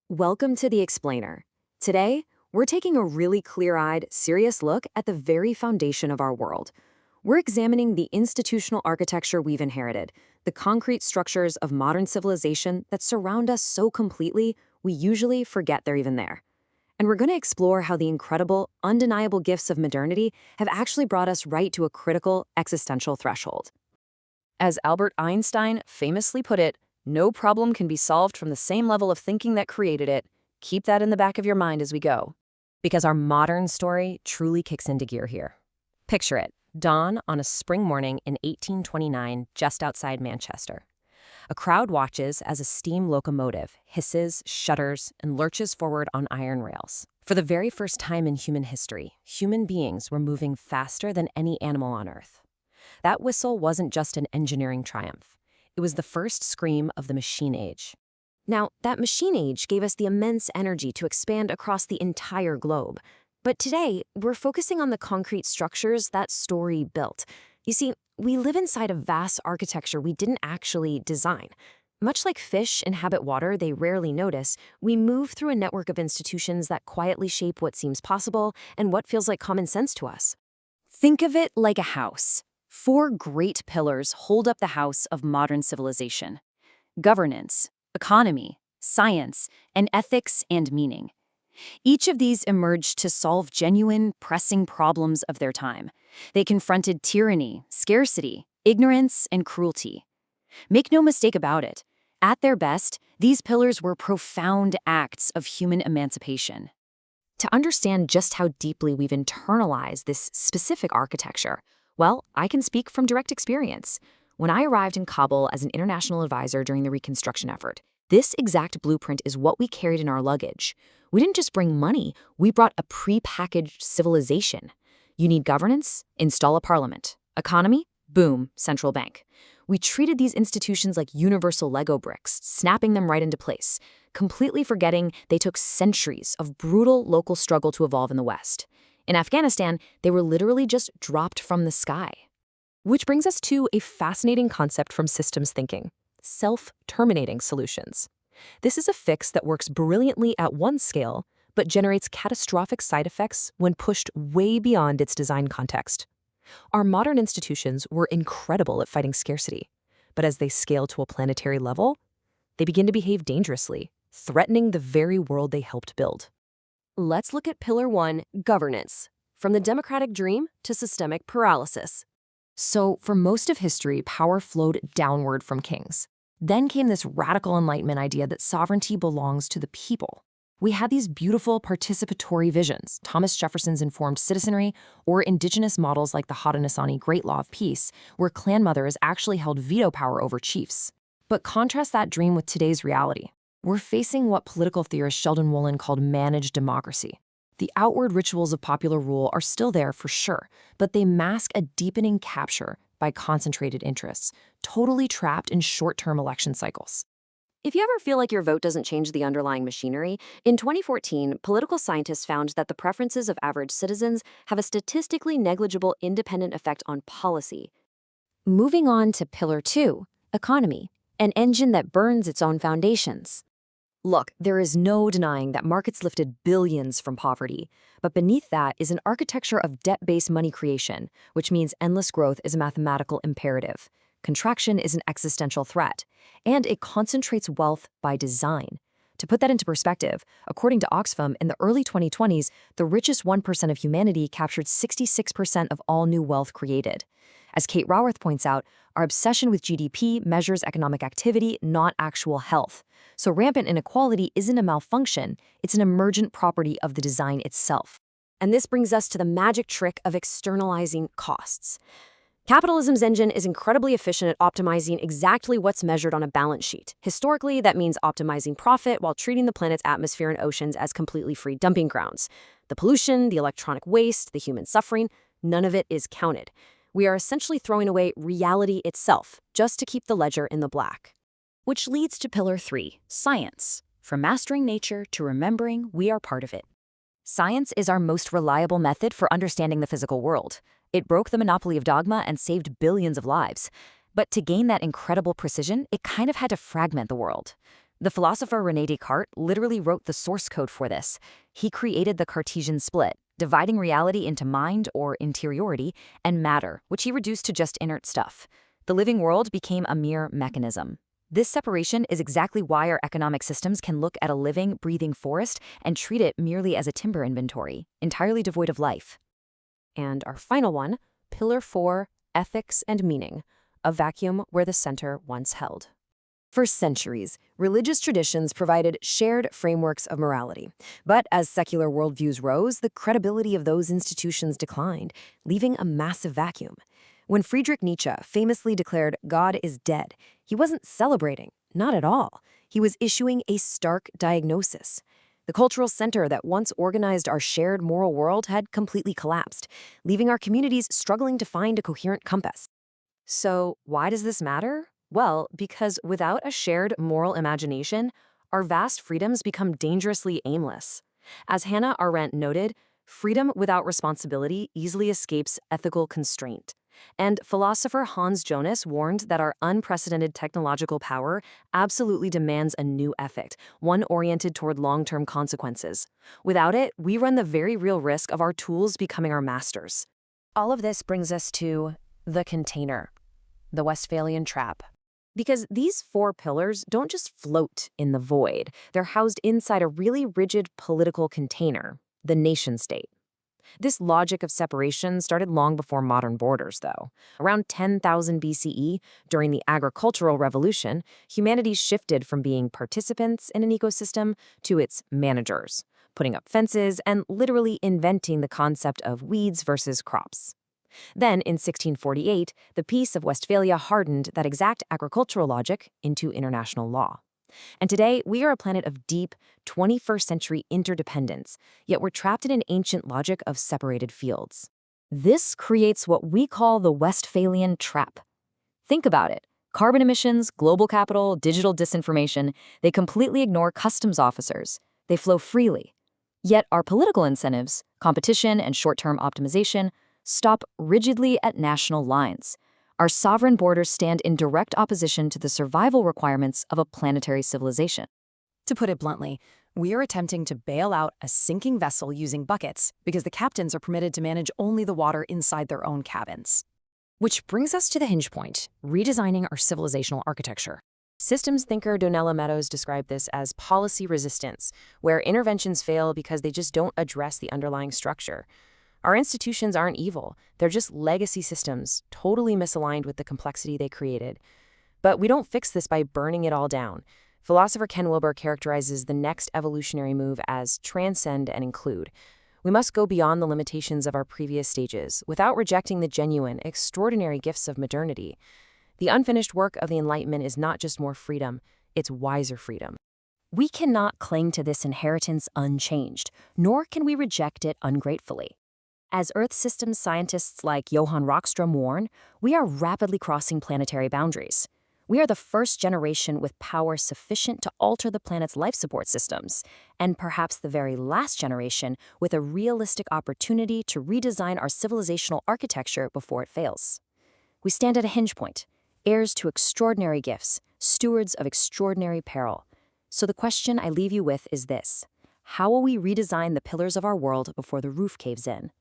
Welcome to The Explainer. Today, we're taking a really clear-eyed, serious look at the very foundation of our world. We're examining the institutional architecture we've inherited, the concrete structures of modern civilization that surround us so completely we usually forget they're even there. And we're going to explore how the incredible, undeniable gifts of modernity have actually brought us right to a critical, existential threshold. As Albert Einstein famously put it, no problem can be solved from the same level of thinking that created it. Keep that in the back of your mind as we go. Because our modern story truly kicks into gear here. Picture it, dawn on a spring morning in 1829 just outside Manchester. A crowd watches as a steam locomotive hisses, shudders, and lurches forward on iron rails. For the very first time in human history, human beings were moving faster than any animal on Earth. That whistle wasn't just an engineering triumph. It was the first scream of the machine age. Now, that machine age gave us the immense energy to expand across the entire globe. But today, we're focusing on the concrete structures that story built. You see, we live inside a vast architecture we didn't actually design. Much like fish inhabit water they rarely notice, we move through a network of institutions that quietly shape what seems possible and what feels like common sense to us. Think of it like a house. 4 great pillars hold up the house of modern civilization: governance, economy, science, and ethics and meaning. Each of these emerged to solve genuine, pressing problems of their time. They confronted tyranny, scarcity, ignorance, and cruelty. Make no mistake about it, at their best, these pillars were profound acts of human emancipation. To understand just how deeply we've internalized this specific architecture, well, I can speak from direct experience. When I arrived in Kabul as an international advisor during the reconstruction effort, this exact blueprint is what we carried in our luggage. We didn't just bring money, we brought a pre-packaged civilization. You need governance? Install a parliament. Economy? Boom, central bank. We treated these institutions like universal Lego bricks, snapping them right into place, completely forgetting they took centuries of brutal local struggle to evolve in the West. In Afghanistan, they were literally just dropped from the sky. Which brings us to a fascinating concept from systems thinking: self-terminating solutions. This is a fix that works brilliantly at one scale, but generates catastrophic side effects when pushed way beyond its design context. Our modern institutions were incredible at fighting scarcity, but as they scale to a planetary level, they begin to behave dangerously, threatening the very world they helped build. Let's look at Pillar 1, governance. From the democratic dream to systemic paralysis. So, for most of history, power flowed downward from kings. Then came this radical Enlightenment idea that sovereignty belongs to the people. We had these beautiful participatory visions, Thomas Jefferson's informed citizenry, or indigenous models like the Haudenosaunee Great Law of Peace, where clan mothers actually held veto power over chiefs. But contrast that dream with today's reality. We're facing what political theorist Sheldon Wolin called managed democracy. The outward rituals of popular rule are still there for sure, but they mask a deepening capture by concentrated interests, totally trapped in short-term election cycles. If you ever feel like your vote doesn't change the underlying machinery, in 2014, political scientists found that the preferences of average citizens have a statistically negligible independent effect on policy. Moving on to Pillar 2, economy, an engine that burns its own foundations. Look, there is no denying that markets lifted billions from poverty, but beneath that is an architecture of debt-based money creation, which means endless growth is a mathematical imperative. Contraction is an existential threat, and it concentrates wealth by design. To put that into perspective, according to Oxfam, in the early 2020s, the richest 1% of humanity captured 66% of all new wealth created. As Kate Raworth points out, our obsession with GDP measures economic activity, not actual health. So rampant inequality isn't a malfunction, it's an emergent property of the design itself. And this brings us to the magic trick of externalizing costs. Capitalism's engine is incredibly efficient at optimizing exactly what's measured on a balance sheet. Historically, that means optimizing profit while treating the planet's atmosphere and oceans as completely free dumping grounds. The pollution, the electronic waste, the human suffering, none of it is counted. We are essentially throwing away reality itself, just to keep the ledger in the black. Which leads to Pillar 3, science. From mastering nature to remembering we are part of it. Science is our most reliable method for understanding the physical world. It broke the monopoly of dogma and saved billions of lives. But to gain that incredible precision, it kind of had to fragment the world. The philosopher René Descartes literally wrote the source code for this. He created the Cartesian split, dividing reality into mind, or interiority, and matter, which he reduced to just inert stuff. The living world became a mere mechanism. This separation is exactly why our economic systems can look at a living, breathing forest and treat it merely as a timber inventory, entirely devoid of life. And our final one, Pillar 4, Ethics and Meaning, a vacuum where the center once held. For centuries, religious traditions provided shared frameworks of morality. But as secular worldviews rose, the credibility of those institutions declined, leaving a massive vacuum. When Friedrich Nietzsche famously declared God is dead, he wasn't celebrating, not at all. He was issuing a stark diagnosis. The cultural center that once organized our shared moral world had completely collapsed, leaving our communities struggling to find a coherent compass. So, why does this matter? Well, because without a shared moral imagination, our vast freedoms become dangerously aimless. As Hannah Arendt noted, freedom without responsibility easily escapes ethical constraint. And philosopher Hans Jonas warned that our unprecedented technological power absolutely demands a new ethic, one oriented toward long-term consequences. Without it, we run the very real risk of our tools becoming our masters. All of this brings us to the container, the Westphalian trap. Because these 4 pillars don't just float in the void, they're housed inside a really rigid political container, the nation-state. This logic of separation started long before modern borders, though. Around 10,000 BCE, during the agricultural revolution, humanity shifted from being participants in an ecosystem to its managers, putting up fences and literally inventing the concept of weeds versus crops. Then, in 1648, the Peace of Westphalia hardened that exact agricultural logic into international law. And today, we are a planet of deep, 21st century interdependence, yet we're trapped in an ancient logic of separated fields. This creates what we call the Westphalian trap. Think about it. Carbon emissions, global capital, digital disinformation, they completely ignore customs officers. They flow freely. Yet our political incentives, competition and short-term optimization, stop rigidly at national lines. Our sovereign borders stand in direct opposition to the survival requirements of a planetary civilization. To put it bluntly, we are attempting to bail out a sinking vessel using buckets because the captains are permitted to manage only the water inside their own cabins. Which brings us to the hinge point, redesigning our civilizational architecture. Systems thinker Donella Meadows described this as policy resistance, where interventions fail because they just don't address the underlying structure. Our institutions aren't evil, they're just legacy systems, totally misaligned with the complexity they created. But we don't fix this by burning it all down. Philosopher Ken Wilber characterizes the next evolutionary move as transcend and include. We must go beyond the limitations of our previous stages, without rejecting the genuine, extraordinary gifts of modernity. The unfinished work of the Enlightenment is not just more freedom, it's wiser freedom. We cannot cling to this inheritance unchanged, nor can we reject it ungratefully. As Earth systems scientists like Johan Rockström warn, we are rapidly crossing planetary boundaries. We are the first generation with power sufficient to alter the planet's life support systems, and perhaps the very last generation with a realistic opportunity to redesign our civilizational architecture before it fails. We stand at a hinge point, heirs to extraordinary gifts, stewards of extraordinary peril. So the question I leave you with is this: how will we redesign the pillars of our world before the roof caves in?